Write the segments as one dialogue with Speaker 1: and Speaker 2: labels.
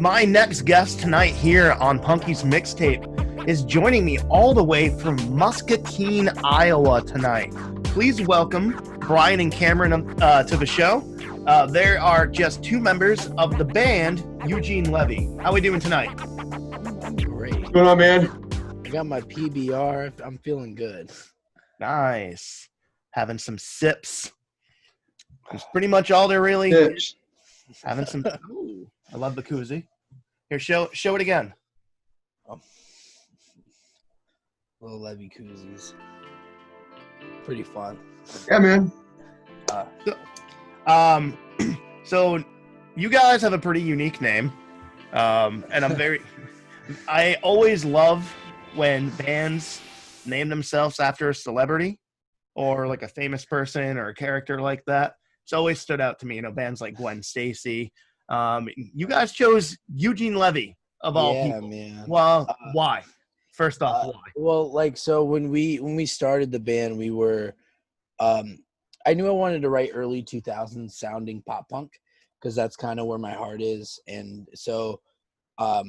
Speaker 1: My next guest tonight here on Punky's MixTape is joining me all the way from Muscatine, Iowa tonight. Please welcome Brian and Cameron to the show. There are just two members of the band, Eugene Levy. How are we doing tonight?
Speaker 2: I'm great.
Speaker 3: What's going on, man?
Speaker 2: I got my PBR. I'm feeling good.
Speaker 1: Nice. Having some sips. That's pretty much all they're really
Speaker 3: Sips.
Speaker 1: having some. Ooh, I love the koozie. Here, show it again.
Speaker 2: Little Levy koozies. Pretty fun.
Speaker 3: Yeah, man.
Speaker 1: So you guys have a pretty unique name, and I always love when bands name themselves after a celebrity or like a famous person or a character like that. It's always stood out to me, bands like Gwen Stacy. You guys chose Eugene Levy of all people.
Speaker 2: Man.
Speaker 1: Well, why? First off, why?
Speaker 2: Well, so when we started the band, we were I knew I wanted to write early 2000s sounding pop punk because that's kind of where my heart is. And so our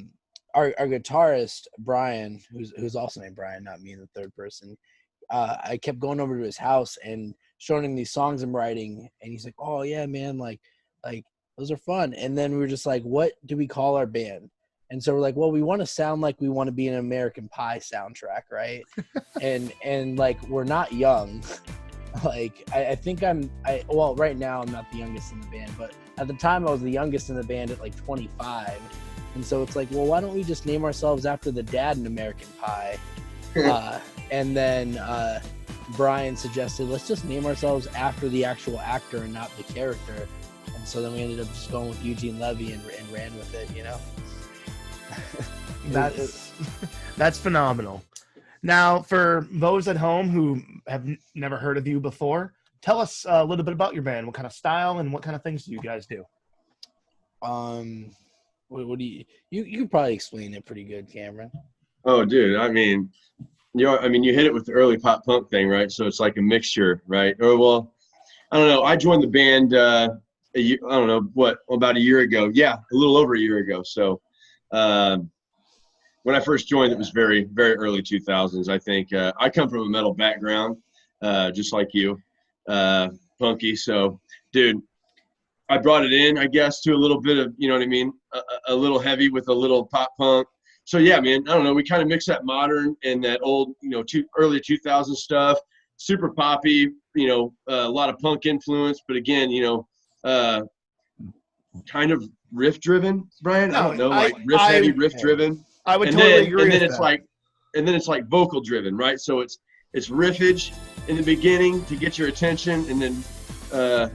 Speaker 2: guitarist, Brian, who's also named Brian, not me in the third person, I kept going over to his house and showing him these songs I'm writing. And he's like, oh, yeah, man, like those are fun. And then we were just like, what do we call our band? And so we're like, well, we want to sound like we want to be an American Pie soundtrack, right? and like, we're not young. Like, I think right now I'm not the youngest in the band, but at the time I was the youngest in the band at like 25. And so it's like, well, why don't we just name ourselves after the dad in American Pie? And then Brian suggested, let's just name ourselves after the actual actor and not the character. And so then we ended up just going with Eugene Levy and ran with it,
Speaker 1: That's phenomenal. Now, for those at home who have never heard of you before, tell us a little bit about your band. What kind of style and what kind of things do you guys do?
Speaker 2: What do you could probably explain it pretty good, Cameron.
Speaker 3: Oh, dude. I mean, you hit it with the early pop punk thing, right? So it's like a mixture, right? Or, well, I don't know. I joined the band, about a year ago. Yeah, a little over a year ago. So when I first joined, it was very, very early 2000s, I think. I come from a metal background, just like you, Punky. So, dude, I brought it in, I guess, to a little bit of, a little heavy with a little pop punk. So, yeah, man, I don't know. We kind of mix that modern and that old, early 2000s stuff, super poppy, a lot of punk influence. But again, kind of riff-driven, Brian. I don't know, like riff-heavy, riff-driven.
Speaker 1: I would totally agree.
Speaker 3: And then
Speaker 1: it's
Speaker 3: like vocal-driven, right? So it's riffage in the beginning to get your attention, and then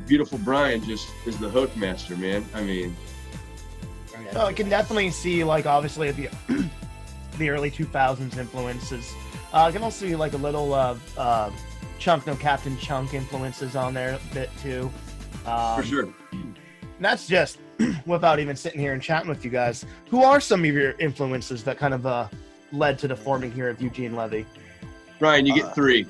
Speaker 3: beautiful Brian just is the hook master, man. I mean,
Speaker 1: I can definitely see, like, obviously the early 2000s influences. I can also see like a little Captain Chunk influences on there a bit too.
Speaker 3: For sure.
Speaker 1: And that's just without even sitting here and chatting with you guys. Who are some of your influences that kind of led to the forming here of Eugene Levy?
Speaker 3: Brian, you get three.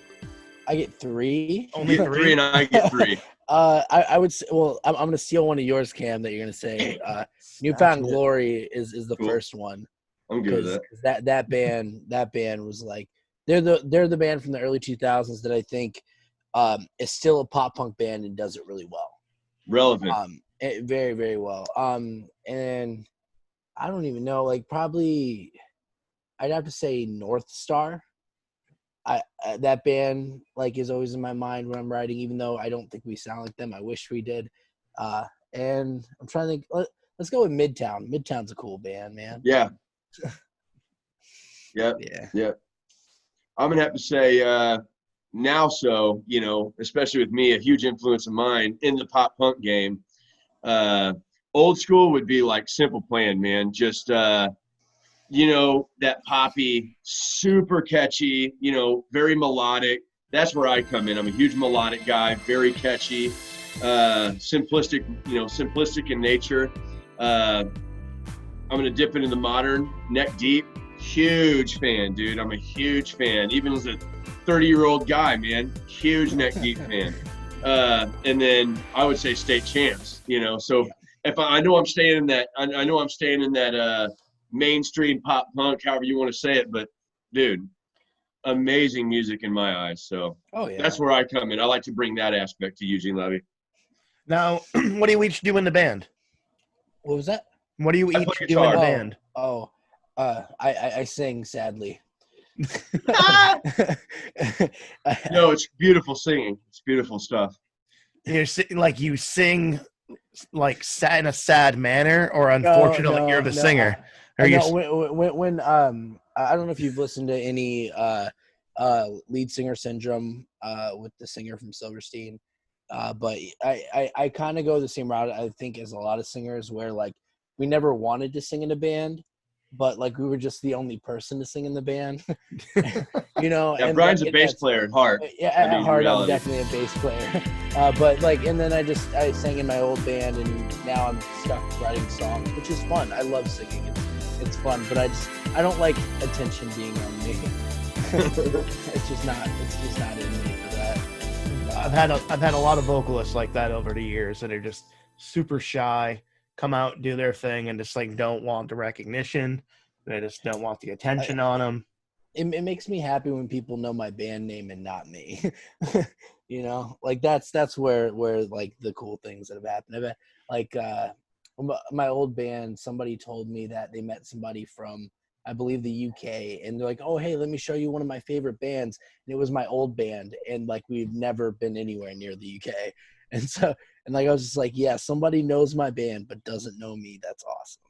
Speaker 2: I get three.
Speaker 1: Only
Speaker 3: you get three, and I get three.
Speaker 2: I would say, well, I'm going to steal one of yours, Cam, that you're going to say. Newfound Glory is the first one.
Speaker 3: I'm good with
Speaker 2: that. That band was like, they're the band from the early 2000s that I think is still a pop punk band and does it really well.
Speaker 3: Relevant.
Speaker 2: Very, very well. And I don't even know, like, probably I'd have to say North Star. That band, like, is always in my mind when I'm writing, even though I don't think we sound like them. I wish we did. And I'm trying to think. Let's go with Midtown. Midtown's a cool band, man.
Speaker 3: Yeah. Yep. Yeah. I'm gonna have to say now. So especially with me, a huge influence of mine in the pop punk game. Old school would be like Simple Plan, man. Just that poppy, super catchy, very melodic. That's where I come in. I'm a huge melodic guy, very catchy, simplistic in nature. I'm going to dip into the modern, neck deep. Huge fan, dude. I'm a huge fan. Even as a 30-year-old guy, man, huge neck deep fan. And then I would say state champs, so if I know I'm staying in that, I know I'm staying in that mainstream pop punk, however you want to say it. But dude, amazing music in my eyes. So
Speaker 2: Oh yeah.
Speaker 3: that's where I come in. I like to bring that aspect to Eugene Levy.
Speaker 1: Now, what do you each do in the band?
Speaker 2: What was that?
Speaker 1: What do you
Speaker 3: I
Speaker 1: each
Speaker 3: play
Speaker 1: do in the
Speaker 3: guitar.
Speaker 1: band?
Speaker 2: I sing sadly.
Speaker 3: No, it's beautiful singing. It's beautiful stuff.
Speaker 1: You sing like sad in a sad manner, or unfortunately you're the singer. Or you
Speaker 2: when I don't know if you've listened to any Lead Singer Syndrome with the singer from Silverstein, but I kind of go the same route I think as a lot of singers, where like we never wanted to sing in a band, but like we were just the only person to sing in the band. You know.
Speaker 3: Yeah,
Speaker 2: and
Speaker 3: Brian's a bass player at heart.
Speaker 2: Yeah, at heart I'm
Speaker 3: reality.
Speaker 2: definitely a bass player. But like, and then I sang in my old band, and now I'm stuck writing songs, which is fun. I love singing. It's fun, but I don't like attention being on me. It's just not in me for that.
Speaker 1: I've had a lot of vocalists like that over the years that are just super shy, come out, do their thing, and just like don't want the recognition. They just don't want the attention on them.
Speaker 2: It makes me happy when people know my band name and not me. You know, like that's where like the cool things that have happened. Like my old band, somebody told me that they met somebody from, I believe, the UK, and they're like, oh hey, let me show you one of my favorite bands, and it was my old band, and like we've never been anywhere near the UK. And so, and like I was just like, yeah, somebody knows my band but doesn't know me. That's awesome.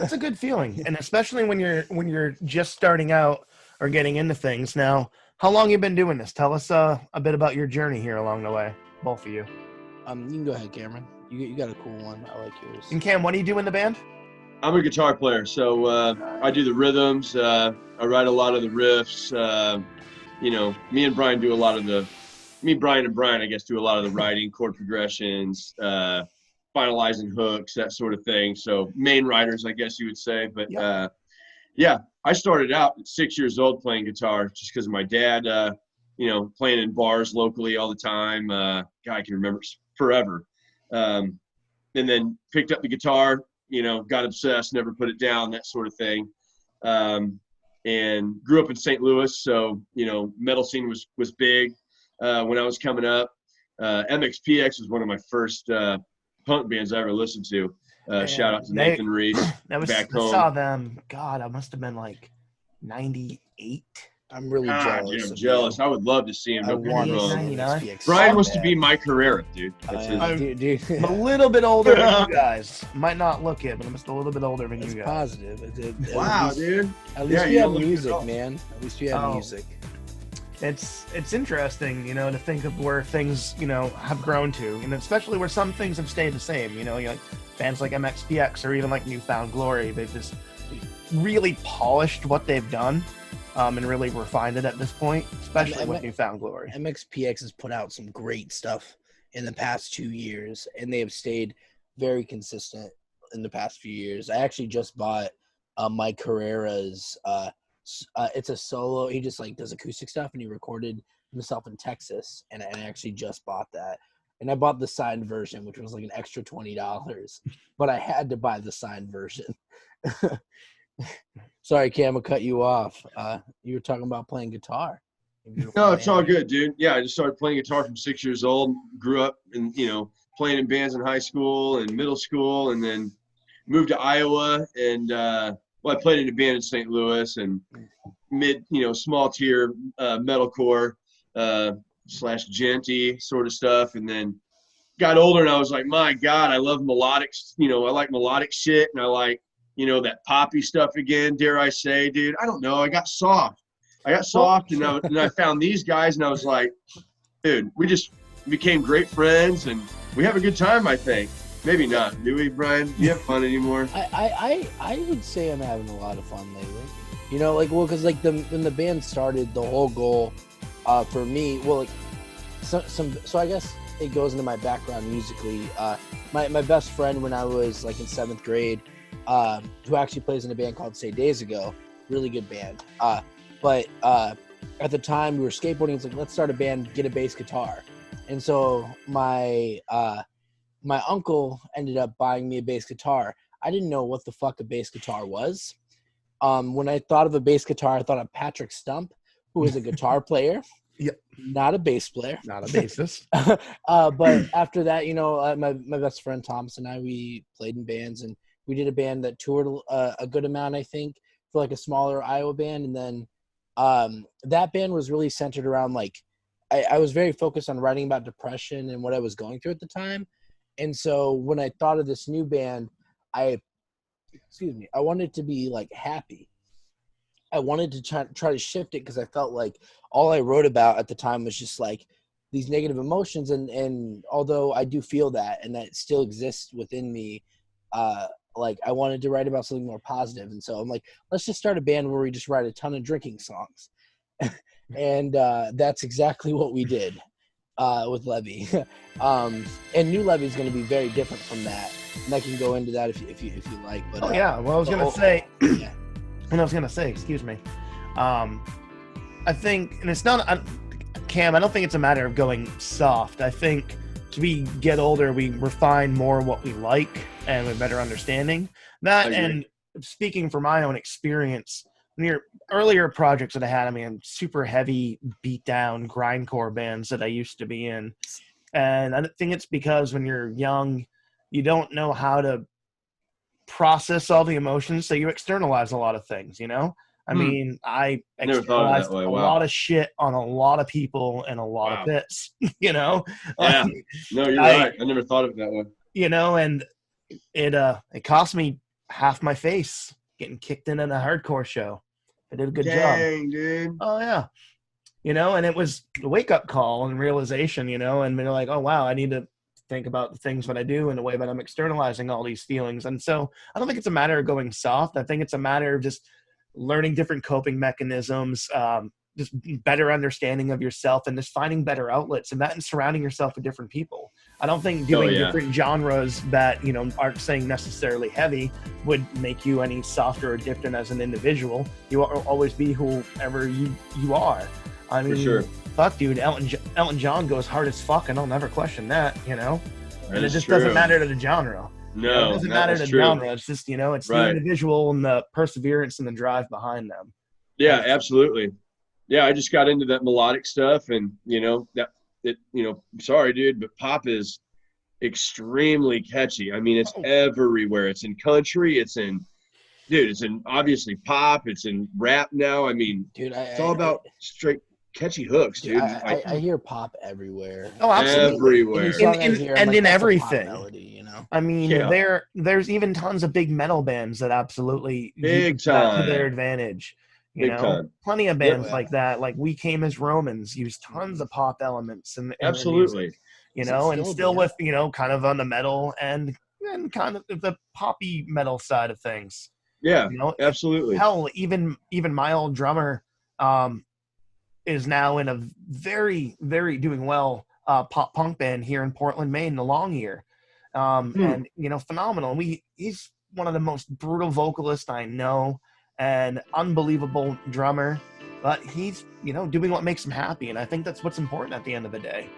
Speaker 1: That's a good feeling, and especially when you're just starting out or getting into things. Now, how long you been doing this? Tell us a bit about your journey here along the way, both of you.
Speaker 2: You can go ahead, Cameron. You got a cool one. I like yours.
Speaker 1: And Cam, what do you do in the band?
Speaker 3: I'm a guitar player, so I do the rhythms. I write a lot of the riffs. You know, me and Brian, I guess, do a lot of the writing, chord progressions, finalizing hooks, that sort of thing. So main writers, I guess you would say. But yeah, I started out at 6 years old playing guitar just because of my dad, you know, playing in bars locally all the time. God, I can remember forever. And then picked up the guitar, you know, got obsessed, never put it down, that sort of thing. And grew up in St. Louis. So, you know, metal scene was big when I was coming up. MXPX was one of my first punk bands I ever listened to. Shout out to Nathan Reese back home.
Speaker 1: I saw them. God, I must have been like 98.
Speaker 2: I'm really jealous.
Speaker 3: Dude, I'm jealous. I would love to see him.
Speaker 2: I want to see
Speaker 1: SPX.
Speaker 3: Brian wants to be Mike Herrera, dude.
Speaker 2: Dude.
Speaker 1: I'm a little bit older than you guys. Might not look it, but I'm just a little bit older than you guys.
Speaker 2: Positive.
Speaker 3: Wow, dude.
Speaker 2: At least we have music, man. At least we have music.
Speaker 1: It's interesting, you know, to think of where things, you know, have grown to, and especially where some things have stayed the same. You know, like bands like MXPX or even like Newfound Glory, they've just really polished what they've done, and really refined it at this point, especially with Newfound Glory.
Speaker 2: MXPX has put out some great stuff in the past 2 years, and they have stayed very consistent in the past few years. I actually just bought Mike Herrera's. It's a solo. He just like does acoustic stuff, and he recorded himself in Texas. And I actually just bought that. And I bought the signed version, which was like an extra $20, but I had to buy the signed version. Sorry, Cam, I cut you off. You were talking about playing guitar.
Speaker 3: No, it's all good, dude. Yeah, I just started playing guitar from 6 years old. Grew up and, you know, playing in bands in high school and middle school, and then moved to Iowa. And I played in a band in St. Louis and small tier metalcore / genty sort of stuff. And then got older, and I was like, my God, I love melodic. You know, I like melodic shit, and I like, you know, that poppy stuff again, dare I say, dude. I don't know. I got soft, and I found these guys, and I was like, dude, we just became great friends, and we have a good time, I think. Maybe not. Do we, Brian? Do you have fun anymore?
Speaker 2: I would say I'm having a lot of fun lately. You know, like, well, because like when the band started, the whole goal for me, well, like so I guess it goes into my background musically. My best friend when I was like in 7th grade, who actually plays in a band called Say Days Ago, really good band. But at the time we were skateboarding. It's like, let's start a band, get a bass guitar. And so my my uncle ended up buying me a bass guitar. I didn't know what the fuck a bass guitar was. When I thought of a bass guitar, I thought of Patrick Stump, who is a guitar player,
Speaker 1: Yep.
Speaker 2: not a bass player.
Speaker 1: Not a bassist.
Speaker 2: But after that, my best friend Thomas and I, we played in bands, and we did a band that toured a good amount, I think, for like a smaller Iowa band. And then that band was really centered around like, I was very focused on writing about depression and what I was going through at the time. And so when I thought of this new band, I wanted to be like happy. I wanted to try to shift it because I felt like all I wrote about at the time was just like these negative emotions. And although I do feel that, and that still exists within me, like I wanted to write about something more positive. And so I'm like, let's just start a band where we just write a ton of drinking songs. And that's exactly what we did with Levy. And New Levy is going to be very different from that. And I can go into that if you like. But
Speaker 1: yeah. Well, I was gonna say.
Speaker 2: Yeah.
Speaker 1: And I was gonna say, excuse me. I think, and it's not, Cam. I don't think it's a matter of going soft. I think as we get older, we refine more what we like and with better understanding. That, and speaking from my own experience, near earlier projects that I had, I mean, super heavy, beat down, grindcore bands that I used to be in, and I think it's because when you're young, you don't know how to process all the emotions, so you externalize a lot of things, I mean, I externalized a lot of shit on a lot of people and a lot of bits,
Speaker 3: Yeah. No, you're right. I never thought of it that way.
Speaker 1: And it cost me half my face getting kicked in a hardcore show. I did a good job.
Speaker 3: Dude.
Speaker 1: Oh, yeah. And it was a wake-up call and realization, and they're like, oh, wow, I need to think about the things that I do and the way that I'm externalizing all these feelings. And so I don't think it's a matter of going soft. I think it's a matter of just learning different coping mechanisms, just better understanding of yourself, and just finding better outlets, and that, and surrounding yourself with different people. I don't think doing different genres that, aren't saying necessarily heavy would make you any softer or different as an individual. You will always be whoever you are. I mean,
Speaker 3: for sure.
Speaker 1: Fuck, dude, Elton John goes hard as fuck, and I'll never question that, and it just
Speaker 3: true.
Speaker 1: Doesn't matter to the genre.
Speaker 3: No,
Speaker 1: it doesn't matter to the genre. It's just, it's the individual and the perseverance and the drive behind them.
Speaker 3: Yeah, absolutely. Yeah, I just got into that melodic stuff, and sorry, dude, but pop is extremely catchy. I mean, it's everywhere. It's in country. It's in obviously pop. It's in rap now. I mean, dude, it's all about straight catchy hooks, dude.
Speaker 2: I hear pop everywhere.
Speaker 1: Oh, absolutely.
Speaker 3: Everywhere.
Speaker 1: And in everything.
Speaker 2: Melody,
Speaker 1: I mean, there's even tons of big metal bands that absolutely
Speaker 3: big time
Speaker 1: to their advantage. Plenty of bands like that. Like We Came as Romans use tons of pop elements in
Speaker 3: absolutely.
Speaker 1: And still with kind of on the metal and kind of the poppy metal side of things.
Speaker 3: Yeah, absolutely.
Speaker 1: Hell, even my old drummer is now in a very, very doing well pop punk band here in Portland, Maine, the Long Year. And phenomenal. He's one of the most brutal vocalists I know, and unbelievable drummer, but he's doing what makes him happy, and I think that's what's important at the end of the day.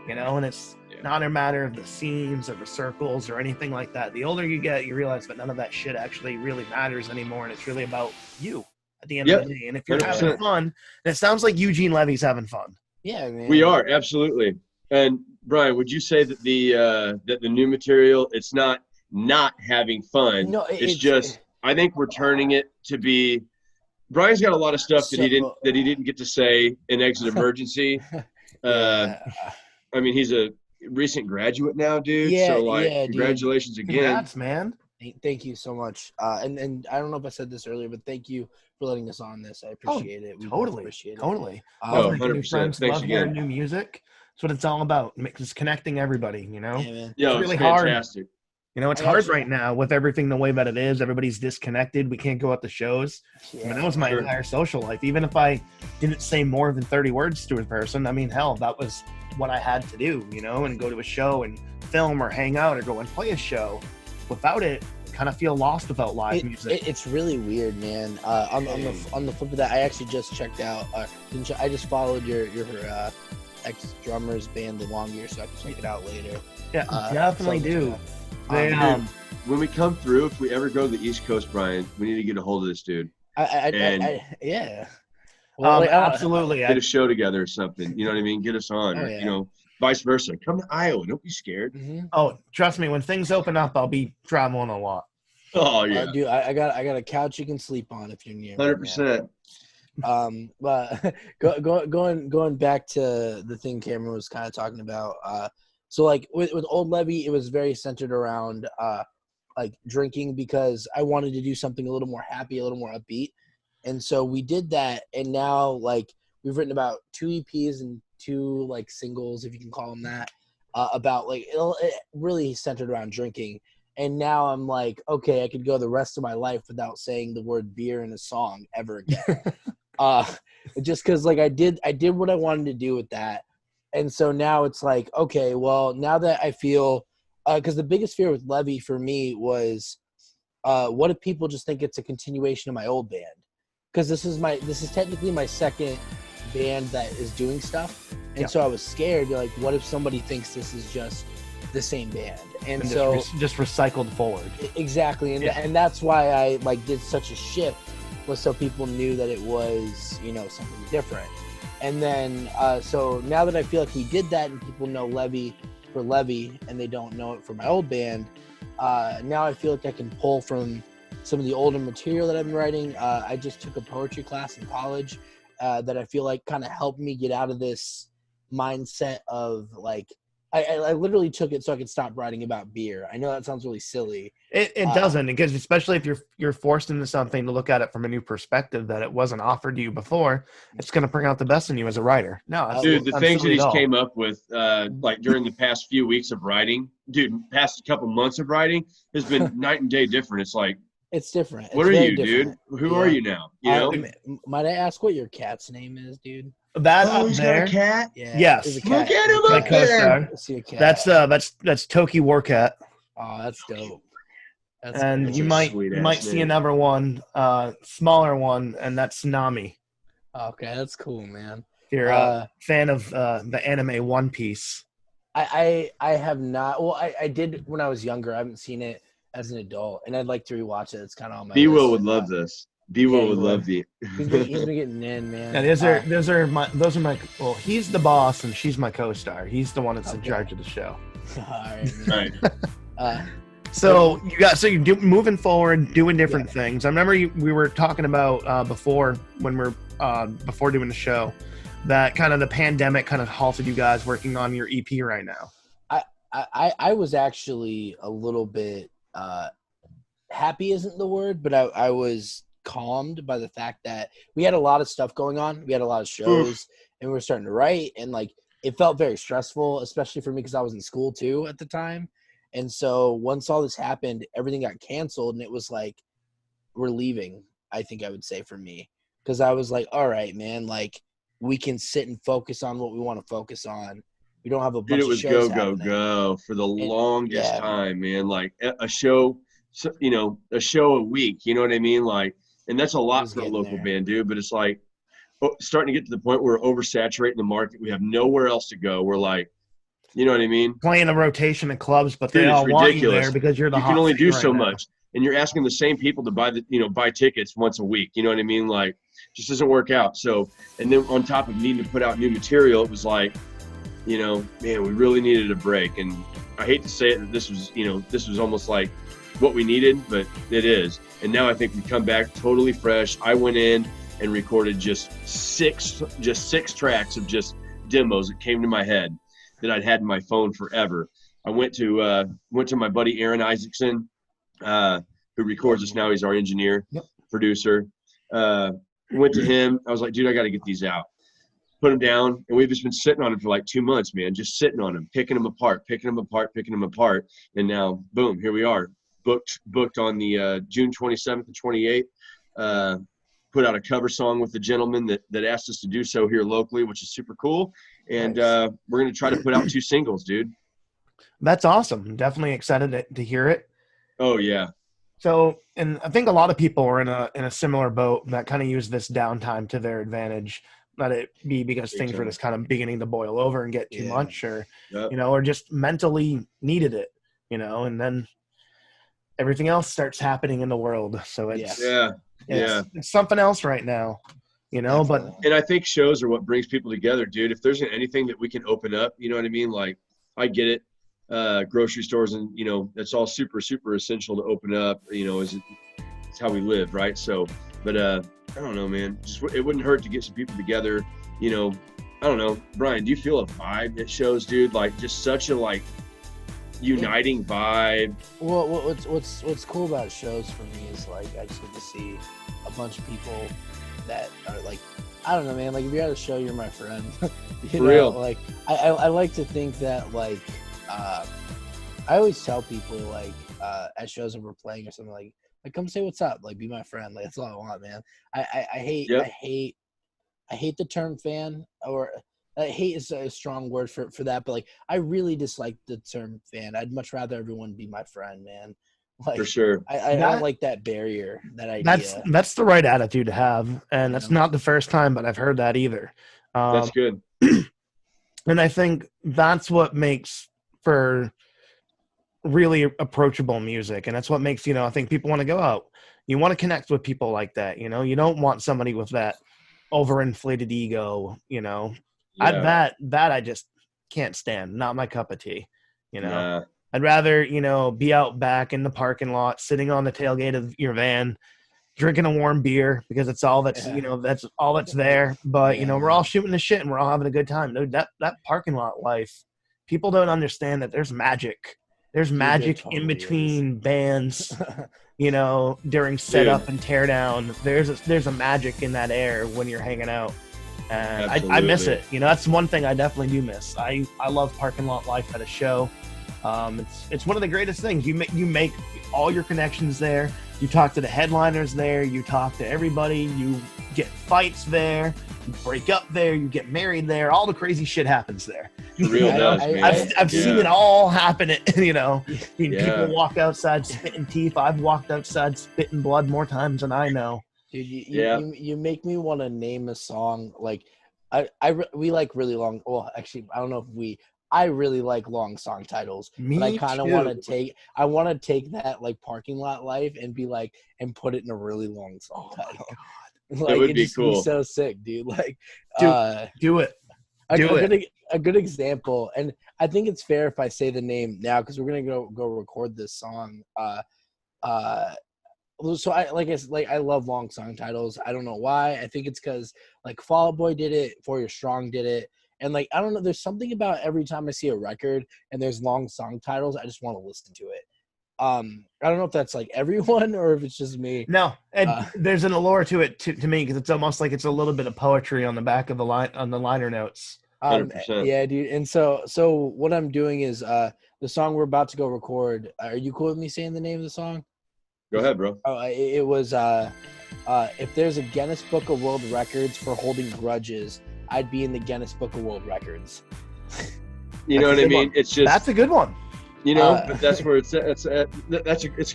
Speaker 1: And it's not a matter of the scenes or the circles or anything like that. The older you get, you realize that none of that shit actually really matters anymore, and it's really about you at the end of the day. And if you're 100%. Having fun, and it sounds like Eugene Levy's having fun.
Speaker 2: Yeah, man.
Speaker 3: We are, absolutely. And Brian, would you say that the new material, it's not having fun?
Speaker 2: No,
Speaker 3: it's just I think we're turning it to be. Brian's got a lot of stuff that he didn't get to say in Exit Emergency. I mean, he's a recent graduate now, dude.
Speaker 2: Yeah,
Speaker 3: so congratulations again.
Speaker 1: Congrats, man.
Speaker 2: Thank you so much. And I don't know if I said this earlier, but thank you for letting us on this. I appreciate it. We
Speaker 1: totally
Speaker 2: appreciate it.
Speaker 1: Totally.
Speaker 3: 100%. Thanks
Speaker 1: love hearing new music. That's what it's all about. Just connecting everybody,
Speaker 2: Yeah, man.
Speaker 3: Yeah,
Speaker 1: it's really
Speaker 3: fantastic.
Speaker 1: hard. It's hard right now with everything the way that it is. Everybody's disconnected. We can't go out to shows.
Speaker 2: Yeah,
Speaker 1: that was my entire social life. Even if I didn't say more than 30 words to a person, I mean, hell, that was what I had to do, and go to a show and film or hang out or go and play a show. Without it, kind of feel lost without live music.
Speaker 2: It's really weird, man. On the flip of that, I actually just checked out. I just followed your ex-drummer's band, The Long Year, so I can check it out later.
Speaker 1: Yeah, definitely
Speaker 2: so
Speaker 1: do. They,
Speaker 3: Dude, when we come through, if we ever go to the East Coast, Brian, we need to get a hold of this dude.
Speaker 2: Yeah. Well,
Speaker 1: absolutely.
Speaker 3: Get a show together or something. You know what I mean? Get us on.
Speaker 2: Oh,
Speaker 3: Or,
Speaker 2: yeah.
Speaker 3: you know, vice versa. Come to Iowa. Don't be scared.
Speaker 2: Mm-hmm.
Speaker 1: Oh, trust me, when things open up, I'll be traveling a lot.
Speaker 3: Oh yeah,
Speaker 2: Dude, I got a couch you can sleep on if you're near.
Speaker 3: 100%.
Speaker 2: But going back to the thing Cameron was kind of talking about. So like with Old Levy, it was very centered around like drinking because I wanted to do something a little more happy, a little more upbeat, and so we did that. And now like we've written about 2 EPs and 2 like singles, if you can call them that, about like it really centered around drinking. And now I'm like, okay, I could go the rest of my life without saying the word beer in a song ever again. Just because like I did what I wanted to do with that. And so now it's like, okay, well, now that I feel, because the biggest fear with Levy for me was, what if people just think it's a continuation of my old band? Because this is technically my second band that is doing stuff. And so I was scared, like, what if somebody thinks this is just the same band? And so
Speaker 1: just recycled forward.
Speaker 2: Exactly. And that's why I like did such a shift, was so people knew that it was, you know, something different. And then so now that I feel like he did that and people know Levy for Levy and they don't know it for my old band, now I feel like I can pull from some of the older material that I've been writing. I just took a poetry class in college that I feel like kind of helped me get out of this mindset of like, I literally took it so I could stop writing about beer. I know that sounds really silly.
Speaker 1: It doesn't, because especially if you're forced into something to look at it from a new perspective that it wasn't offered to you before, it's going to bring out the best in you as a writer. No,
Speaker 3: dude, the things that he's came up with, like during the past few weeks of writing, dude, past couple months of writing has been night and day different. It's like,
Speaker 2: it's different.
Speaker 3: What
Speaker 2: it's
Speaker 3: are you,
Speaker 2: different.
Speaker 3: dude? Who are you now? You know?
Speaker 2: Might I ask what your cat's name is, dude?
Speaker 1: That up
Speaker 3: he's
Speaker 1: there,
Speaker 3: got a cat?
Speaker 2: Yeah.
Speaker 1: Yes.
Speaker 2: There's a
Speaker 3: Look
Speaker 2: cat.
Speaker 3: at him
Speaker 1: my
Speaker 3: up there.
Speaker 1: co-star.
Speaker 2: I see a cat.
Speaker 1: That's Toki Warcat,
Speaker 2: Oh, that's dope. That's
Speaker 1: and
Speaker 2: dope.
Speaker 1: you might see another one, smaller one, and that's Nami.
Speaker 2: Okay, that's cool, man.
Speaker 1: If you're a fan of the anime One Piece.
Speaker 2: I have not. Well, I did when I was younger. I haven't seen it as an adult, and I'd like to rewatch it. It's kind of on my
Speaker 3: B-Will
Speaker 2: list.
Speaker 3: would love this. B-Will would love the.
Speaker 2: He's been getting in, man.
Speaker 1: Yeah, those are my. Well, he's the boss and she's my co-star. He's the one that's in charge of the show.
Speaker 2: All
Speaker 3: Right.
Speaker 1: So you're moving forward, doing different things. I remember we were talking about before when we're before doing the show, that kind of the pandemic kind of halted you guys working on your EP right now.
Speaker 2: I was actually a little bit happy isn't the word, but I was calmed by the fact that we had a lot of stuff going on. We had a lot of shows and we were starting to write, and like it felt very stressful, especially for me because I was in school too at the time. And so once all this happened, everything got canceled, and it was like relieving, I think I would say, for me, because I was like, all right, man, like we can sit and focus on what we want to focus on. We don't have a bunch of shows happening.
Speaker 3: Go for the longest time, man. Like a show, you know, a show a week. You know what I mean? Like, and that's a lot for a local band, dude. But it's like starting to get to the point where we're oversaturating the market. We have nowhere else to go. We're like, you know what I mean?
Speaker 1: Playing a rotation of clubs, but they all want you there because you're the hot.
Speaker 3: You can only do so
Speaker 1: right
Speaker 3: much, and you're asking the same people to buy tickets once a week. You know what I mean? Like, just doesn't work out. So, and then on top of needing to put out new material, it was like, you know, man, we really needed a break. And I hate to say it, that this was almost like what we needed, but it is. And now I think we come back totally fresh. I went in and recorded just six tracks of just demos that came to my head that I'd had in my phone forever. I went to my buddy Aaron Isaacson, who records us now. He's our engineer, producer. Went to him. I was like, dude, I got to get these out. Put them down, and we've just been sitting on them for like 2 months, man. Just sitting on them, picking them apart. And now, boom, here we are. Booked on the June 27th and 28th. Put out a cover song with the gentleman that asked us to do so here locally, which is super cool. And we're going to try to put out 2 singles, dude.
Speaker 1: That's awesome. I'm definitely excited to hear it.
Speaker 3: Oh, yeah.
Speaker 1: So, and I think a lot of people are in a similar boat that kind of use this downtime to their advantage. let it be because
Speaker 3: Big
Speaker 1: things were
Speaker 3: time.
Speaker 1: just kind of beginning to boil over and get too
Speaker 2: Yeah.
Speaker 1: much, or
Speaker 3: Yep.
Speaker 1: or just mentally needed it, and then everything else starts happening in the world. So it's
Speaker 3: Yeah. Yeah.
Speaker 1: it's something else right now, but
Speaker 2: Definitely.
Speaker 3: And I think shows are what brings people together, dude. If there's anything that we can open up, you know what I mean? Like, I get it. Grocery stores and, that's all super, super essential to open up, it's how we live. Right. So, but, I don't know, man, it wouldn't hurt to get some people together, I don't know. Brian, do you feel a vibe at shows, dude? Like just such a uniting vibe.
Speaker 2: Well, what's cool about shows for me is like I just get to see a bunch of people that are like, I don't know, man. Like if you're at a show, you're my friend.
Speaker 3: For real.
Speaker 2: Like I like to think that like I always tell people like at shows when we're playing or something like come say what's up, like be my friend. Like that's all I want, man. I hate
Speaker 3: Yep.
Speaker 2: I hate the term fan, or hate is a strong word for that, but like I really dislike the term fan. I'd much rather everyone be my friend, man. Like
Speaker 3: For sure.
Speaker 2: I don't like that barrier, that idea.
Speaker 1: that's the right attitude to have, and that's
Speaker 2: Yeah.
Speaker 1: not the first time, but I've heard that either.
Speaker 3: That's good.
Speaker 1: And I think that's what makes for really approachable music, and that's what makes I think people want to go out. You want to connect with people like that. You don't want somebody with that overinflated ego.
Speaker 3: Yeah.
Speaker 1: That I just can't stand. Not my cup of tea.
Speaker 3: Nah.
Speaker 1: I'd rather be out back in the parking lot, sitting on the tailgate of your van, drinking a warm beer because it's all that's that's all that's there. But we're all shooting the shit and we're all having a good time. Dude, that parking lot life, people don't understand that there's magic. There's magic
Speaker 2: totally
Speaker 1: in between bands, during setup and teardown. There's a magic in that air when you're hanging out. And I miss it. That's one thing I definitely do miss. I love parking lot life at a show. It's one of the greatest things. You make all your connections there. You talk to the headliners there. You talk to everybody. You get fights there. You break up there. You get married there. All the crazy shit happens there.
Speaker 3: For real does, man.
Speaker 1: I've seen it all happen.
Speaker 3: Yeah.
Speaker 1: People walk outside spitting teeth. I've walked outside spitting blood more times than I know.
Speaker 2: Dude, you make me want to name a song. Like we like really long. Well, actually, I don't know if I really like long song titles.
Speaker 1: Me
Speaker 2: but I kind of
Speaker 1: too.
Speaker 2: want to take that like parking lot life and be like and put it in a really long song title. Like
Speaker 3: That would
Speaker 2: it'd
Speaker 3: be
Speaker 2: just
Speaker 3: cool.
Speaker 2: be so sick, dude. Like
Speaker 1: Do it.
Speaker 2: a good example, and I think it's fair if I say the name now because we're gonna go record this song. So I love long song titles. I don't know why. I think it's because like Fall Out Boy did it, For Your Strong did it, and like I don't know. There's something about every time I see a record and there's long song titles, I just want to listen to it. I don't know if that's like everyone or if it's just me.
Speaker 1: No, and there's an allure to it to me because it's almost like it's a little bit of poetry on the back of the line on the liner notes.
Speaker 3: 100%.
Speaker 2: Yeah, dude. And so what I'm doing is the song we're about to go record. Are you cool with me saying the name of the song?
Speaker 3: Go ahead, bro.
Speaker 2: Oh, it was if there's a Guinness Book of World Records for holding grudges, I'd be in the Guinness Book of World Records.
Speaker 3: You know what I mean? It's just
Speaker 1: That's a good one.
Speaker 3: but that's where it's going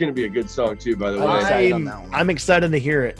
Speaker 3: to be a good song too. By the
Speaker 2: I'm
Speaker 3: way,
Speaker 2: excited on that one.
Speaker 1: I'm excited to hear it.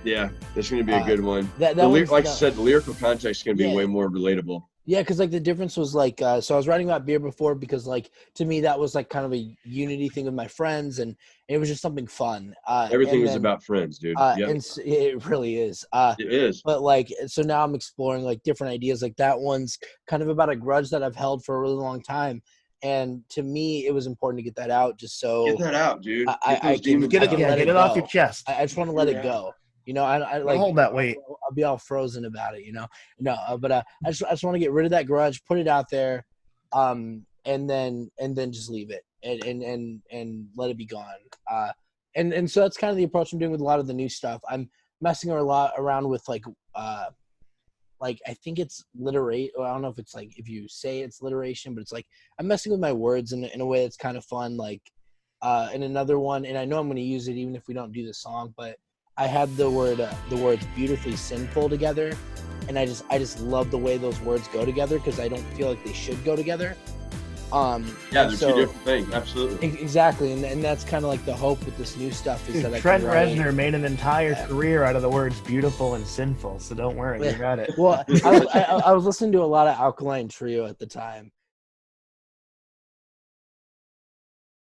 Speaker 3: yeah, it's going to be a good one.
Speaker 2: That
Speaker 3: Like
Speaker 2: one's
Speaker 3: you said, the lyrical context is going to be
Speaker 2: Yeah.
Speaker 3: way more relatable.
Speaker 2: Yeah, because like the difference was like so I was writing about beer before because like to me that was like kind of a unity thing with my friends and it was just something fun.
Speaker 3: Everything
Speaker 2: and
Speaker 3: is
Speaker 2: then,
Speaker 3: about friends, dude. Yep.
Speaker 2: and it really is.
Speaker 3: It is.
Speaker 2: But like so now I'm exploring like different ideas. Like that one's kind of about a grudge that I've held for a really long time. And to me, it was important to get that out just so
Speaker 3: Get that out, dude.
Speaker 2: I can
Speaker 1: Get
Speaker 2: let
Speaker 1: it
Speaker 2: it
Speaker 1: off
Speaker 2: go.
Speaker 1: your chest.
Speaker 2: I just want to let it go. I like
Speaker 1: hold that weight.
Speaker 2: I'll be all frozen about it, but I just want to get rid of that grudge, put it out there, and then just leave it and let it be gone. And so that's kind of the approach I'm doing with a lot of the new stuff. I'm messing a lot around with like I think it's literate. I don't know if it's like if you say it's literation, but it's like I'm messing with my words in a way that's kind of fun. Like in another one, and I know I'm going to use it even if we don't do the song, but I had the words beautifully sinful together, and I just love the way those words go together because I don't feel like they should go together.
Speaker 3: Yeah,
Speaker 2: and
Speaker 3: they're
Speaker 2: so,
Speaker 3: two different things. Absolutely.
Speaker 2: Exactly, and that's kind of like the hope with this new stuff is
Speaker 1: Dude,
Speaker 2: that I
Speaker 1: Trent
Speaker 2: can write.
Speaker 1: Reznor made an entire
Speaker 2: Yeah.
Speaker 1: career out of the words beautiful and sinful, so don't worry, you got it.
Speaker 2: Well, I was listening to a lot of Alkaline Trio at the time,